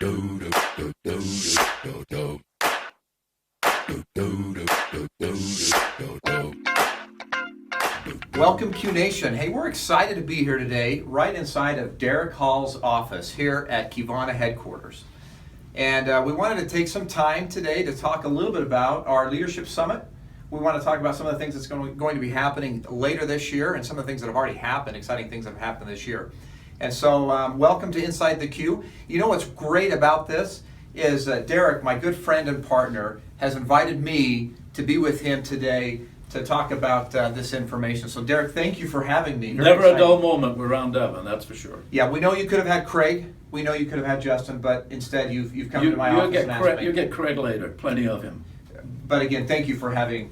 Welcome, Q Nation. Hey, we're excited to be here today, right inside of Derek Hall's office here at Qivana headquarters. And we wanted to take some time today to talk a little bit about our Leadership Summit. We want to talk about some of the things that's going to be happening later this year and some of the things that have already happened, exciting things that have happened this year. And so welcome to Inside the Q. You know what's great about this is Derek, my good friend and partner, has invited me to be with him today to talk about this information. So Derek, thank you for having me. Never a dull moment around Devon, that's for sure. Yeah, we know you could have had Craig. We know you could have had Justin, but instead you've come to my office and asked me. You'll get Craig later, plenty of him. But again, thank you for having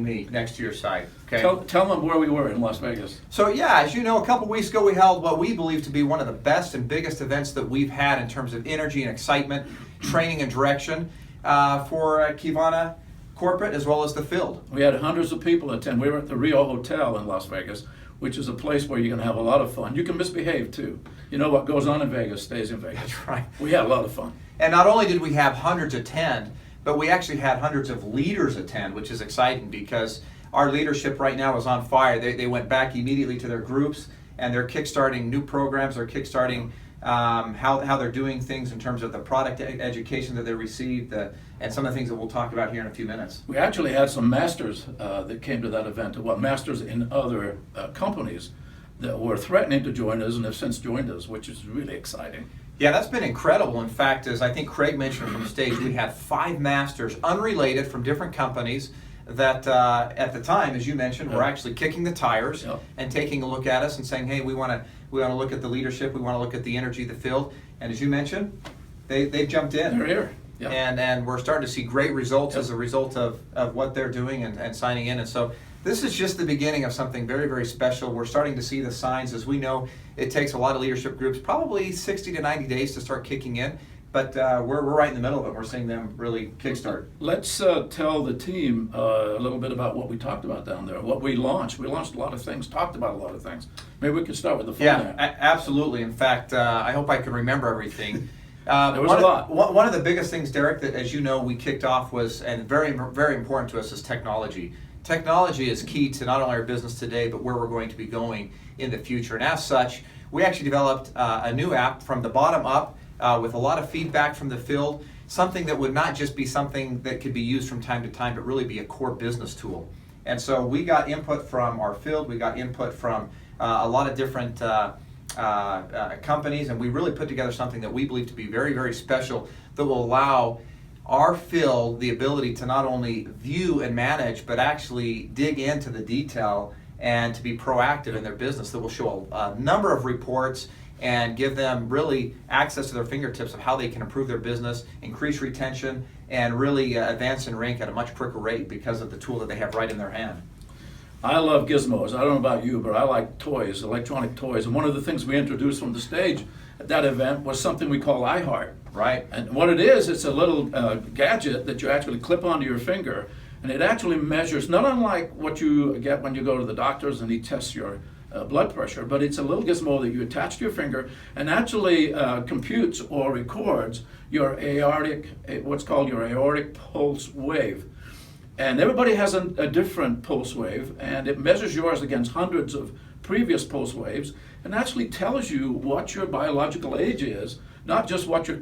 me next to your side. Okay. Tell them where we were in Las Vegas. So yeah, as you know, a couple weeks ago we held what we believe to be one of the best and biggest events that we've had in terms of energy and excitement, training and direction for Qivana corporate as well as the field. We had hundreds of people attend. We were at the Rio Hotel in Las Vegas, which is a place where you're going to have a lot of fun. You can misbehave too. You know what goes on in Vegas stays in Vegas. That's right. We had a lot of fun. And not only did we have hundreds attend, but we actually had hundreds of leaders attend, which is exciting because our leadership right now is on fire. They went back immediately to their groups and they're kickstarting new programs. They're kickstarting how they're doing things in terms of the product education that they received and some of the things that we'll talk about here in a few minutes. We actually had some masters that came to that event, masters in other companies that were threatening to join us and have since joined us, which is really exciting. Yeah, that's been incredible. In fact, as I think Craig mentioned from stage, we had 5 masters unrelated from different companies that at the time, as you mentioned, were actually kicking the tires and taking a look at us and saying, hey, we want to look at the leadership, we want to look at the energy, the field. And as you mentioned, they've jumped in. They're here. Yeah. And we're starting to see great results as a result of what they're doing and signing in. And so this is just the beginning of something very, very special. We're starting to see the signs. As we know, it takes a lot of leadership groups, probably 60 to 90 days to start kicking in. But we're right in the middle of it. We're seeing them really kickstart. Let's tell the team a little bit about what we talked about down there, what we launched. We launched a lot of things, talked about a lot of things. Maybe we could start with the fun. Yeah, absolutely. In fact, I hope I can remember everything. There was a lot. One of the biggest things, Derek, that as you know we kicked off was, and very, very important to us, is technology. Technology is key to not only our business today, but where we're going to be going in the future. And as such, we actually developed a new app from the bottom up with a lot of feedback from the field, something that would not just be something that could be used from time to time, but really be a core business tool. And so we got input from our field, we got input from a lot of different companies, and we really put together something that we believe to be very, very special that will allow our field the ability to not only view and manage, but actually dig into the detail and to be proactive in their business. That will show a number of reports and give them really access to their fingertips of how they can improve their business, increase retention, and really advance in rank at a much quicker rate because of the tool that they have right in their hand. I love gizmos. I don't know about you, but I like toys, electronic toys. And one of the things we introduced from the stage at that event was something we call iHeart. Right. And what it is, it's a little gadget that you actually clip onto your finger, and it actually measures, not unlike what you get when you go to the doctors and he tests your blood pressure, but it's a little gizmo that you attach to your finger and actually computes or records your aortic, what's called your aortic pulse wave. And everybody has a different pulse wave, and it measures yours against hundreds of previous pulse waves and actually tells you what your biological age is, not just what your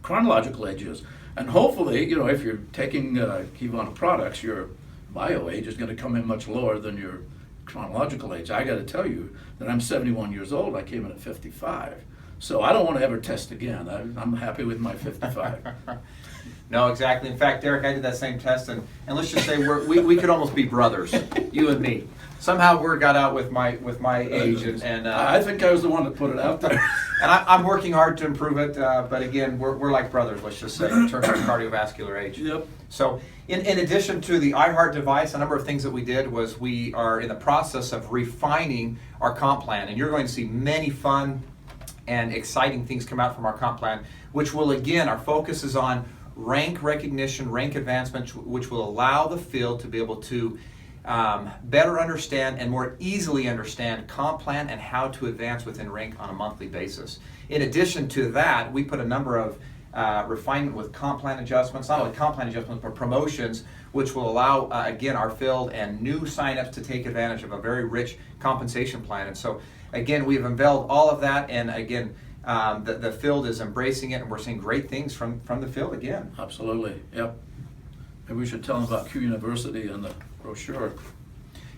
chronological age is. And hopefully, you know, if you're taking Qivana products, your bio age is going to come in much lower than your chronological age. I got to tell you that I'm 71 years old. I came in at 55. So I don't want to ever test again. I'm happy with my 55. No, exactly. In fact, Derek, I did that same test, and let's just say we could almost be brothers, you and me. Somehow word got out with my age, and I think I was the one that put it out there. And I'm working hard to improve it, but again, we're like brothers, let's just say, in terms of cardiovascular age. Yep. So in addition to the iHeart device, a number of things that we did was we are in the process of refining our comp plan, and you're going to see many fun and exciting things come out from our comp plan, which will, again, our focus is on rank recognition, rank advancement, which will allow the field to be able to better understand and more easily understand comp plan and how to advance within rank on a monthly basis. In addition to that, we put a number of refinement with comp plan adjustments, not only comp plan adjustments, but promotions, which will allow, again, our field and new signups to take advantage of a very rich compensation plan. And so, again, we've unveiled all of that, and again, the field is embracing it, and we're seeing great things from the field again. Absolutely, yep. Maybe we should tell them about Q University and the brochure.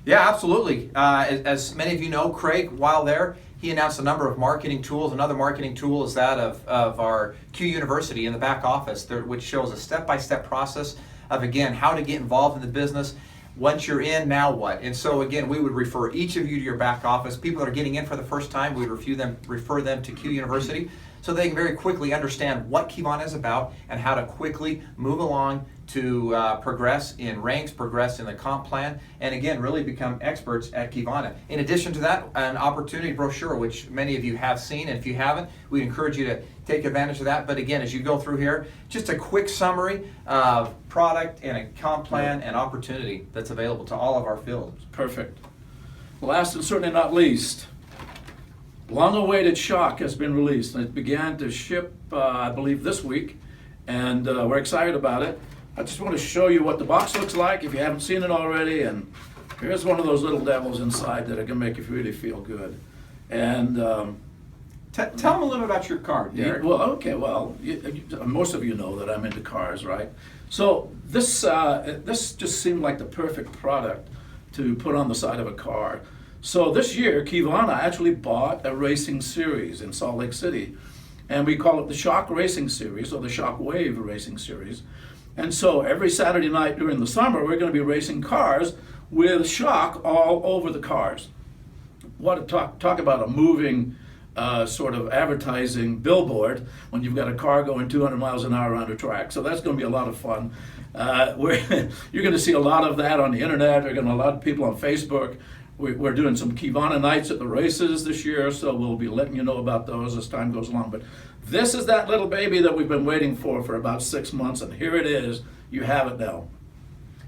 Yeah, absolutely. As many of you know, Craig, while there, he announced a number of marketing tools. Another marketing tool is that of our Q University in the back office, which shows a step-by-step process of, again, how to get involved in the business. Once you're in, now what? And so, again, we would refer each of you to your back office. People that are getting in for the first time, we would refer them to Q University so they can very quickly understand what Qivana is about and how to quickly move along to progress in ranks, progress in the comp plan, and again, really become experts at Qivana. In addition to that, an opportunity brochure, which many of you have seen, and if you haven't, we encourage you to take advantage of that. But again, as you go through here, just a quick summary of product and a comp plan and opportunity that's available to all of our fields. Perfect. Last and certainly not least, long-awaited Shock has been released, and it began to ship, I believe, this week, and we're excited about it. I just want to show you what the box looks like if you haven't seen it already, and here's one of those little devils inside that are going to make you really feel good. And Tell them a little bit about your car, Derek. Most of you know that I'm into cars, right? So this just seemed like the perfect product to put on the side of a car. So this year, Qivana actually bought a racing series in Salt Lake City, and we call it the Shock Racing Series, or the Shock Wave Racing Series. And so every Saturday night during the summer, we're going to be racing cars with Shock all over the cars. What talk about a moving sort of advertising billboard when you've got a car going 200 miles an hour around a track. So that's going to be a lot of fun. You're going to see a lot of that on the internet. You're going to a lot of people on Facebook. We're doing some Qivana nights at the races this year, so we'll be letting you know about those as time goes along. But this is that little baby that we've been waiting for about 6 months, and here it is. You have it now.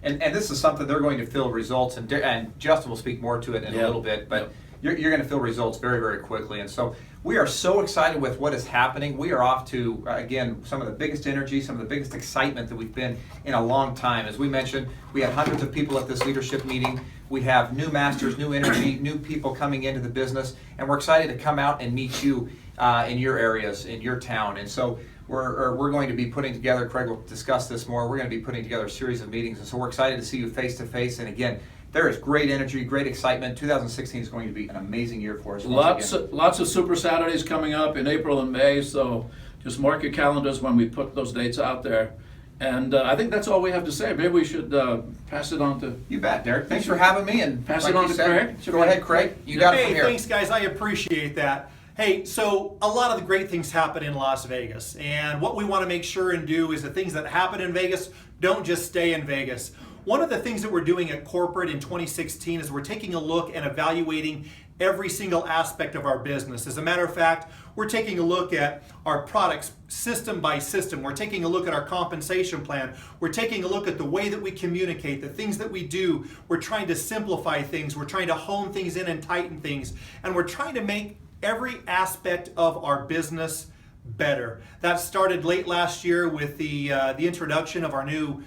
And this is something they're going to feel results, and Justin will speak more to it in a little bit, but you're going to feel results very, very quickly. And so we are so excited with what is happening. We are off to, again, some of the biggest energy, some of the biggest excitement that we've been in a long time. As we mentioned, we had hundreds of people at this leadership meeting. We have new masters, new energy, new people coming into the business, and we're excited to come out and meet you in your areas, in your town. And so we're going to be putting together, Craig will discuss this more, we're going to be putting together a series of meetings, and so we're excited to see you face to face. And again, there is great energy, great excitement. 2016 is going to be an amazing year for us. Lots of Super Saturdays coming up in April and May, so just mark your calendars when we put those dates out there. And I think that's all we have to say. Maybe we should pass it on to... You bet, Derek. Thanks for having me. And pass it on to Craig. So go ahead, Craig. You got it from here. Hey, thanks, guys. I appreciate that. Hey, so a lot of the great things happen in Las Vegas. And what we want to make sure and do is the things that happen in Vegas don't just stay in Vegas. One of the things that we're doing at corporate in 2016 is we're taking a look and evaluating every single aspect of our business. As a matter of fact, we're taking a look at our products system by system. We're taking a look at our compensation plan. We're taking a look at the way that we communicate, the things that we do. We're trying to simplify things. We're trying to hone things in and tighten things. And we're trying to make every aspect of our business better. That started late last year with the introduction of our new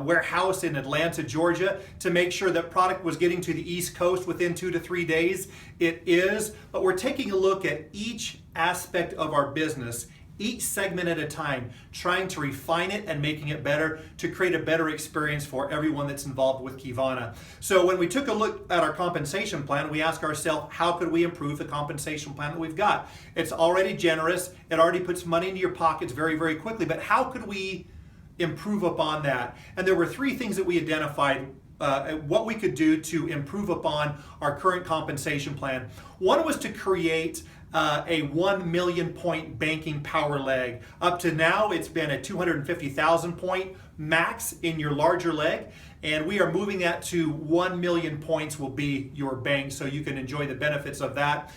warehouse in Atlanta, Georgia, to make sure that product was getting to the East Coast within 2 to 3 days. It is, but we're taking a look at each aspect of our business, each segment at a time, trying to refine it and making it better to create a better experience for everyone that's involved with Qivana. So when we took a look at our compensation plan, we asked ourselves, how could we improve the compensation plan that we've got? It's already generous. It already puts money into your pockets very, very quickly, but how could we improve upon that? And there were 3 things that we identified what we could do to improve upon our current compensation plan. One was to create a 1 million point banking power leg. Up to now, it's been a 250,000 point max in your larger leg, and we are moving that to 1 million points will be your bank, so you can enjoy the benefits of that.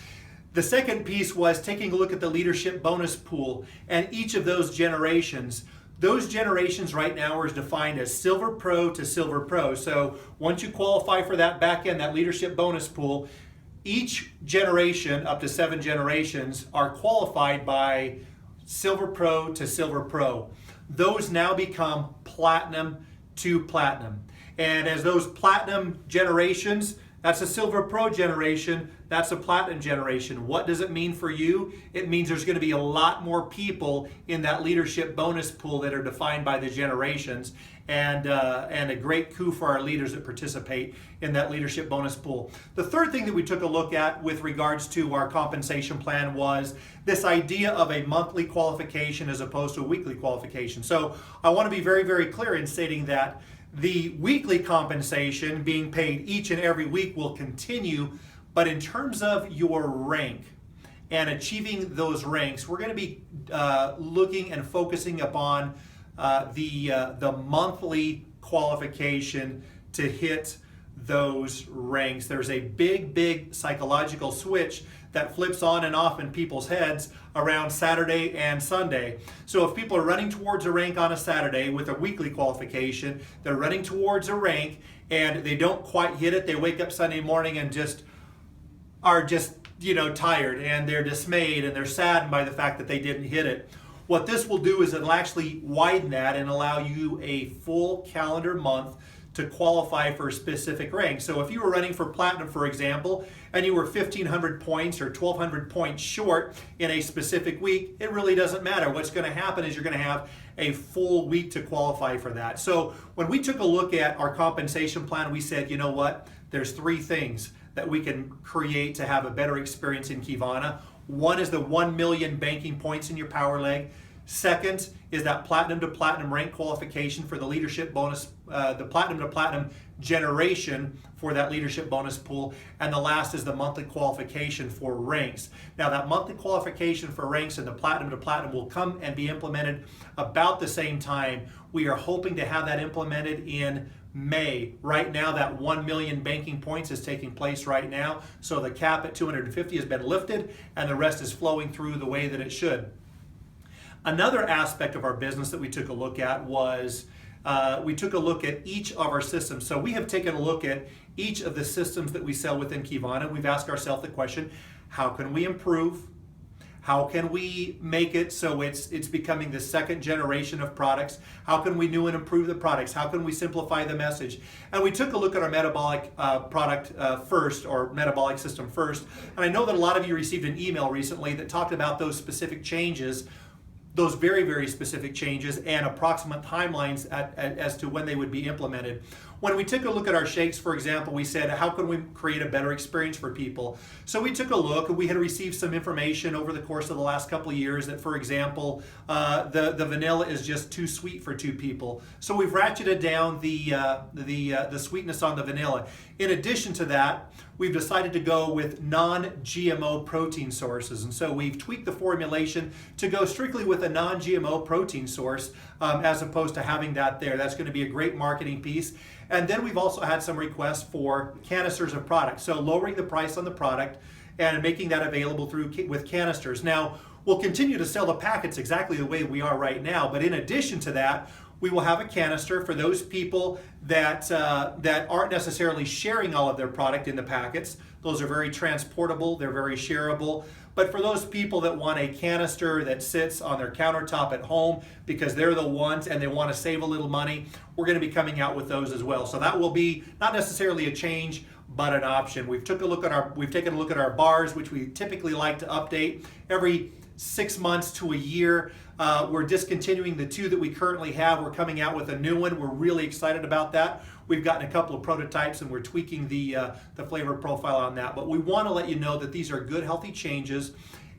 The second piece was taking a look at the leadership bonus pool and each of those generations. Those generations right now are defined as Silver Pro to Silver Pro. So once you qualify for that back end, that leadership bonus pool, each generation, up to 7 generations, are qualified by Silver Pro to Silver Pro. Those now become Platinum to Platinum. And as those Platinum generations, that's a Silver Pro generation, that's a Platinum generation. What does it mean for you? It means there's going to be a lot more people in that leadership bonus pool that are defined by the generations, and a great coup for our leaders that participate in that leadership bonus pool. The third thing that we took a look at with regards to our compensation plan was this idea of a monthly qualification as opposed to a weekly qualification. So I want to be very, very clear in stating that the weekly compensation being paid each and every week will continue, but in terms of your rank and achieving those ranks, we're going to be looking and focusing upon the monthly qualification to hit those ranks. There's a big psychological switch that flips on and off in people's heads around Saturday and Sunday. So if people are running towards a rank on a Saturday with a weekly qualification, they're running towards a rank and they don't quite hit it, they wake up Sunday morning and are tired, and they're dismayed and they're saddened by the fact that they didn't hit it. What this will do is it'll actually widen that and allow you a full calendar month to qualify for a specific rank. So if you were running for Platinum, for example, and you were 1,500 points or 1,200 points short in a specific week, it really doesn't matter. What's going to happen is you're going to have a full week to qualify for that. So when we took a look at our compensation plan, we said, you know what? There's three things that we can create to have a better experience in Qivana. One is the 1 million banking points in your power leg. Second is that Platinum to Platinum rank qualification for the leadership bonus, the Platinum to Platinum generation for that leadership bonus pool. And the last is the monthly qualification for ranks. Now that monthly qualification for ranks and the Platinum to Platinum will come and be implemented about the same time. We are hoping to have that implemented in May. Right now, that 1 million banking points is taking place right now. So the cap at 250 has been lifted and the rest is flowing through the way that it should. Another aspect of our business that we took a look at was we took a look at each of our systems. So we have taken a look at each of the systems that we sell within Qivana. We've asked ourselves the question, how can we improve? How can we make it so it's becoming the second generation of products? How can we new and improve the products? How can we simplify the message? And we took a look at our metabolic product first, or metabolic system first. And I know that a lot of you received an email recently that talked about those specific changes, those very specific changes and approximate timelines as to when they would be implemented. When we took a look at our shakes, for example, we said, how can we create a better experience for people? So we took a look, and we had received some information over the course of the last couple of years that, for example, the vanilla is just too sweet for two people. So we've ratcheted down the sweetness on the vanilla. In addition to that, we've decided to go with non-GMO protein sources. And so we've tweaked the formulation to go strictly with a non-GMO protein source as opposed to having that there. That's going to be a great marketing piece. And then we've also had some requests for canisters of product. So lowering the price on the product and making that available with canisters. Now, we'll continue to sell the packets exactly the way we are right now. But in addition to that, we will have a canister for those people that aren't necessarily sharing all of their product in the packets. Those are very transportable, they're very shareable. But for those people that want a canister that sits on their countertop at home because they're the ones and they want to save a little money, we're going to be coming out with those as well. So that will be not necessarily a change, but an option. We've taken a look at our bars, which we typically like to update every 6 months to a year. We're discontinuing the two that we currently have. We're coming out with a new one. We're really excited about that. We've gotten a couple of prototypes and we're tweaking the flavor profile on that. But we want to let you know that these are good, healthy changes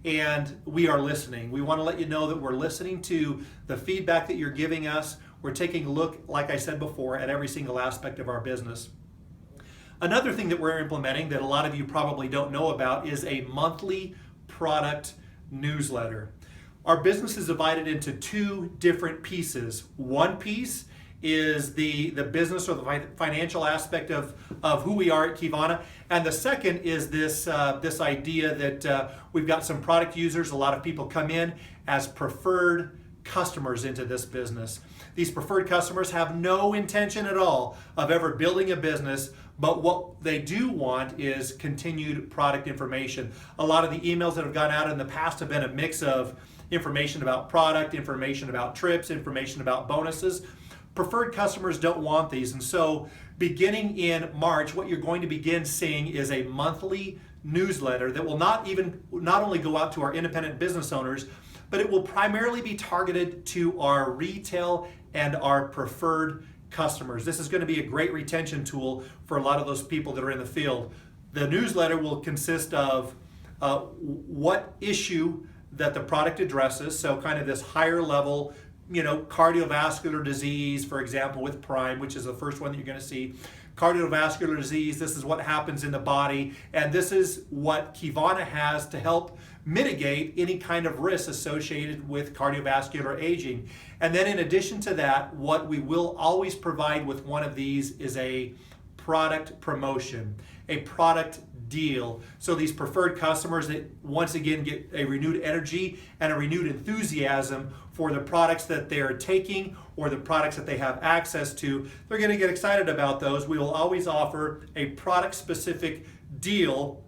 and we are listening. We want to let you know that we're listening to the feedback that you're giving us. We're taking a look, like I said before, at every single aspect of our business. Another thing that we're implementing that a lot of you probably don't know about is a monthly product newsletter. Our business is divided into two different pieces. One piece is the business or the financial aspect of who we are at Qivana, and the second is this idea that we've got some product users. A lot of people come in as preferred customers into this business. These preferred customers have no intention at all of ever building a business, but what they do want is continued product information. A lot of the emails that have gone out in the past have been a mix of, information about product, information about trips, information about bonuses. Preferred customers don't want these, and so beginning in March, what you're going to begin seeing is a monthly newsletter that will not only go out to our independent business owners, but it will primarily be targeted to our retail and our preferred customers. This is going to be a great retention tool for a lot of those people that are in the field. The newsletter will consist of what issue that the product addresses, so kind of this higher level, cardiovascular disease, for example, with Prime, which is the first one that you're going to see. Cardiovascular disease, this is what happens in the body, and this is what Qivana has to help mitigate any kind of risk associated with cardiovascular aging. And then in addition to that, what we will always provide with one of these is a product promotion, a product deal. So these preferred customers that once again get a renewed energy and a renewed enthusiasm for the products that they are taking or the products that they have access to, they're going to get excited about those. We will always offer a product specific deal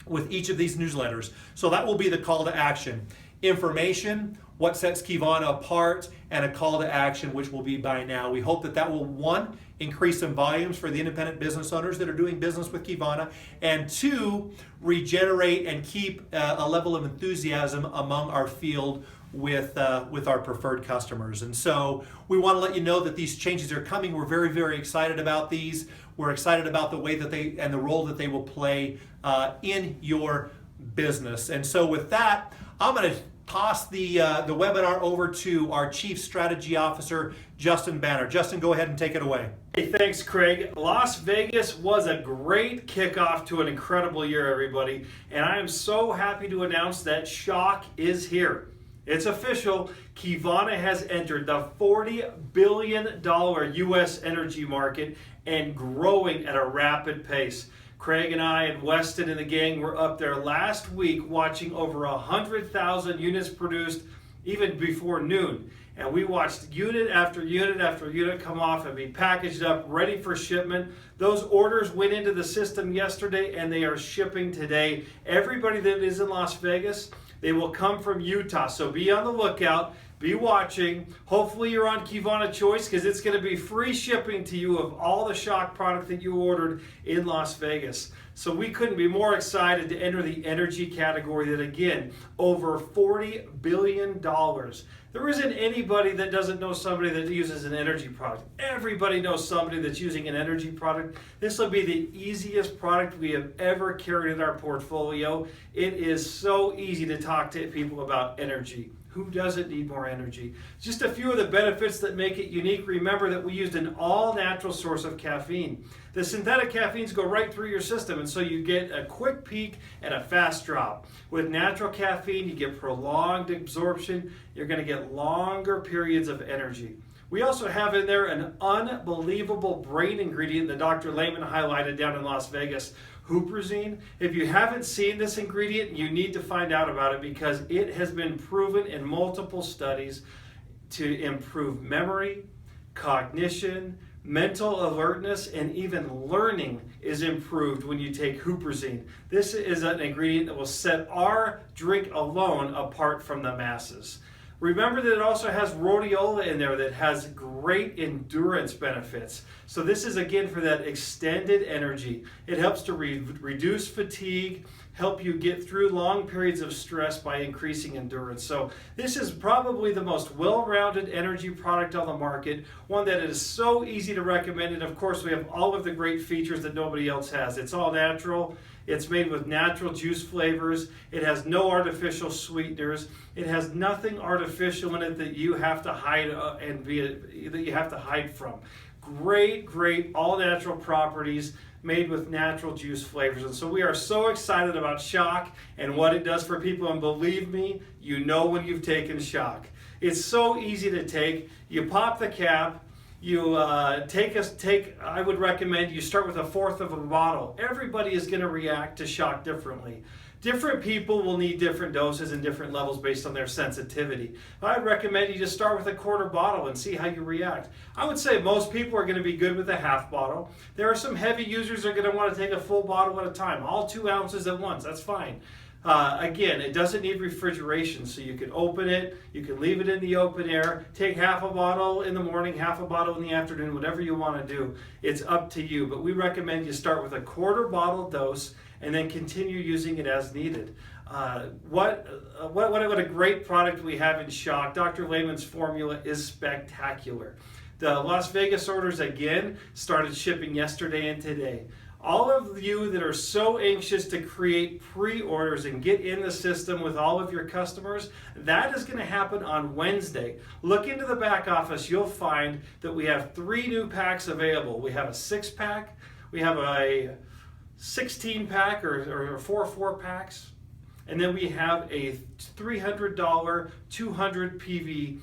with each of these newsletters. So that will be the call to action. Information, what sets Qivana apart, and a call to action, which will be by now. We hope that will, one, increase some volumes for the independent business owners that are doing business with Qivana, and two, regenerate and keep a level of enthusiasm among our field with our preferred customers. And so we want to let you know that these changes are coming. We're very, very excited about these. We're excited about the way that they and the role that they will play in your business. And so with that, I'm going to toss the webinar over to our Chief Strategy Officer, Justin Banner. Justin, go ahead and take it away. Hey, thanks, Craig. Las Vegas was a great kickoff to an incredible year, everybody. And I am so happy to announce that Shock is here. It's official. Qivana has entered the $40 billion U.S. energy market and growing at a rapid pace. Craig and I and Weston and the gang were up there last week watching over 100,000 units produced even before noon. And we watched unit after unit after unit come off and be packaged up, ready for shipment. Those orders went into the system yesterday and they are shipping today. Everybody that is in Las Vegas, they will come from Utah. So be on the lookout. Be watching. Hopefully you're on Qivana Choice because it's going to be free shipping to you of all the Shock product that you ordered in Las Vegas. So we couldn't be more excited to enter the energy category that, again, over $40 billion. There isn't anybody that doesn't know somebody that uses an energy product. Everybody knows somebody that's using an energy product. This will be the easiest product we have ever carried in our portfolio. It is so easy to talk to people about energy. Who doesn't need more energy? Just a few of the benefits that make it unique. Remember that we used an all-natural source of caffeine. The synthetic caffeines go right through your system, and so you get a quick peak and a fast drop. With natural caffeine, you get prolonged absorption. You're going to get longer periods of energy. We also have in there an unbelievable brain ingredient that Dr. Lehman highlighted down in Las Vegas, Huperzine. If you haven't seen this ingredient, you need to find out about it because it has been proven in multiple studies to improve memory, cognition, mental alertness, and even learning is improved when you take Huperzine. This is an ingredient that will set our drink alone apart from the masses. Remember that it also has rhodiola in there that has great endurance benefits. So this is again for that extended energy. It helps to reduce fatigue, help you get through long periods of stress by increasing endurance. So this is probably the most well-rounded energy product on the market, one that is so easy to recommend. And of course we have all of the great features that nobody else has. It's all natural. It's made with natural juice flavors. It has no artificial sweeteners. It has nothing artificial in it that you have to hide from. Great, all natural properties made with natural juice flavors. And so we are so excited about Shock and what it does for people. And believe me, you know when you've taken Shock. It's so easy to take. You pop the cap. You I would recommend you start with 1/4 of a bottle. Everybody is going to react to Shock differently. Different people will need different doses and different levels based on their sensitivity. I'd recommend you just start with a 1/4 bottle and see how you react. I would say most people are going to be good with a 1/2 bottle. There are some heavy users that are going to want to take a full bottle at a time, all 2 ounces at once. That's fine. Again, it doesn't need refrigeration, so you can open it, you can leave it in the open air, take half a bottle in the morning, half a bottle in the afternoon, whatever you want to do. It's up to you, but we recommend you start with a quarter bottle dose and then continue using it as needed. What a great product we have in Shock. Dr. Lehman's formula is spectacular. The Las Vegas orders again started shipping yesterday and today. All of you that are so anxious to create pre-orders and get in the system with all of your customers, that is going to happen on Wednesday. Look into the back office. You'll find that we have 3 new packs available. We have a 6-pack, we have a 16-pack or 4 packs, and then we have a $300 200 PV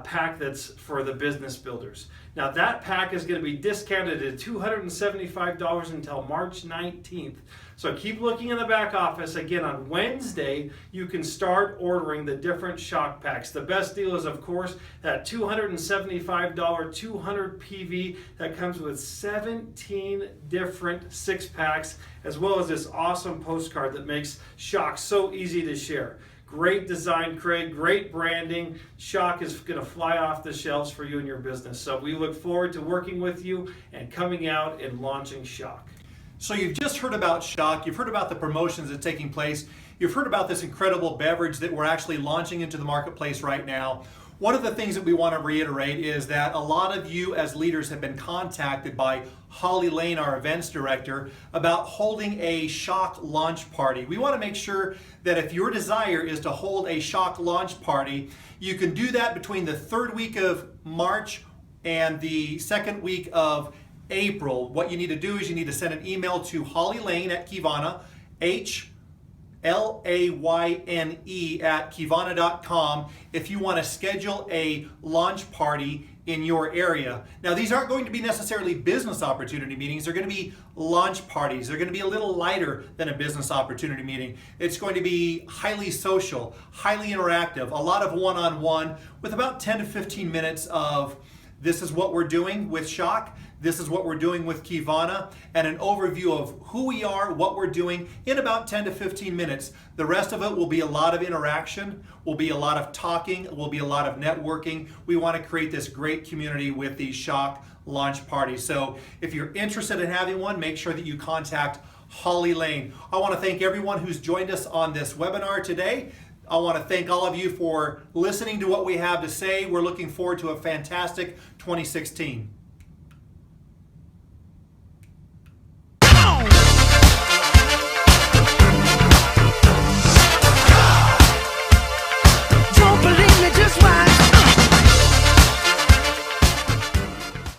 pack that's for the business builders. Now that pack is going to be discounted at $275 until March 19th. So keep looking in the back office. Again, on Wednesday, you can start ordering the different Shock packs. The best deal is, of course, that $275 200 PV that comes with 17 different 6-packs, as well as this awesome postcard that makes Shock so easy to share. Great design, Craig, great branding. Shock is going to fly off the shelves for you and your business. So we look forward to working with you and coming out and launching Shock. So you've just heard about Shock, you've heard about the promotions that are taking place, you've heard about this incredible beverage that we're actually launching into the marketplace right now. One of the things that we want to reiterate is that a lot of you as leaders have been contacted by Holly Lane, our events director, about holding a Shock launch party. We want to make sure that if your desire is to hold a Shock launch party, you can do that between the 3rd week of March and the 2nd week of April. What you need to do is you need to send an email to Holly Lane at Qivana, HLAYNE at Qivana.com if you want to schedule a launch party in your area. Now, these aren't going to be necessarily business opportunity meetings. They're going to be launch parties. They're going to be a little lighter than a business opportunity meeting. It's going to be highly social, highly interactive, a lot of one-on-one with about 10 to 15 minutes of this is what we're doing with Shock, this is what we're doing with Qivana, and an overview of who we are, what we're doing in about 10 to 15 minutes. The rest of it will be a lot of interaction, will be a lot of talking, will be a lot of networking. We want to create this great community with these Shock launch parties. So if you're interested in having one, make sure that you contact Holly Lane. I want to thank everyone who's joined us on this webinar today. I want to thank all of you for listening to what we have to say. We're looking forward to a fantastic 2016.